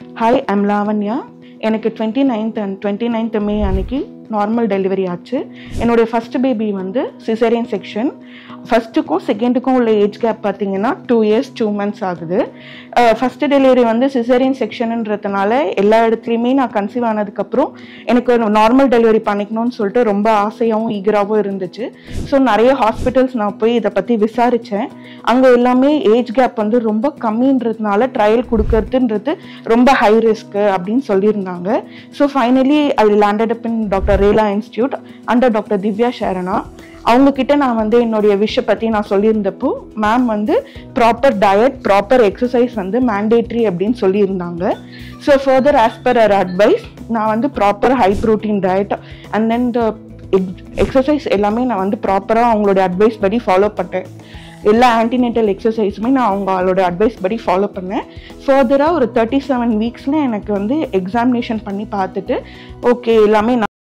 Hi, I'm Lavanya. எனக்கு 29th மே அன்னைக்கு normal delivery ஆச்சு. என்னுடைய ஃபர்ஸ்ட் பேபி வந்து சிசேரியன் செக்ஷன். ஃபர்ஸ்ட்டுக்கும் செகண்டுக்கும் உள்ள ஏஜ் கேப் பார்த்தீங்கன்னா 2 years 2 months ஆகுது. ஃபர்ஸ்ட் டெலிவரி வந்து சிசேரியன் செக்ஷனுன்றதுனால எல்லா இடத்துலையுமே நான் கன்சீவ் ஆனதுக்கப்புறம் எனக்கு நார்மல் டெலிவரி பண்ணிக்கணும்னு சொல்லிட்டு ரொம்ப ஆசையாகவும் ஈகராகவும் இருந்துச்சு. ஸோ நிறைய ஹாஸ்பிட்டல்ஸ் நான் போய் இதை பற்றி விசாரித்தேன். அங்கே எல்லாமே ஏஜ் கேப் வந்து ரொம்ப கம்மின்றதுனால ட்ரையல் கொடுக்கறதுன்றது ரொம்ப ஹை ரிஸ்க்கு அப்படின்னு சொல்லியிருந்தாங்க. So finally I landed up in doctor Rela institute under doctor Divya Sharana. அவங்கக்கிட்ட நான் வந்து என்னுடைய விஷயம் பற்றி நான் சொல்லியிருந்தப்போ மேம் வந்து ப்ராப்பர் டயட் ப்ராப்பர் எக்ஸசைஸ் வந்து மேண்டேட்ரி அப்படின்னு சொல்லியிருந்தாங்க. ஸோ ஃபர்தர் ஆஸ் பர் அவர் அட்வைஸ் நான் வந்து proper high protein diet and then the exercise எல்லாமே நான் வந்து ப்ராப்பராக அவங்களோட அட்வைஸ் படி ஃபாலோ பண்ணேன். எல்லா ஆன்டினேட்டல் எக்ஸசைஸுமே நான் அவங்களோட அட்வைஸ் படி ஃபாலோ பண்ணேன். ஃபர்தராக ஒரு 37 weeks எனக்கு வந்து எக்ஸாமினேஷன் பண்ணி பார்த்துட்டு ஓகே எல்லாமே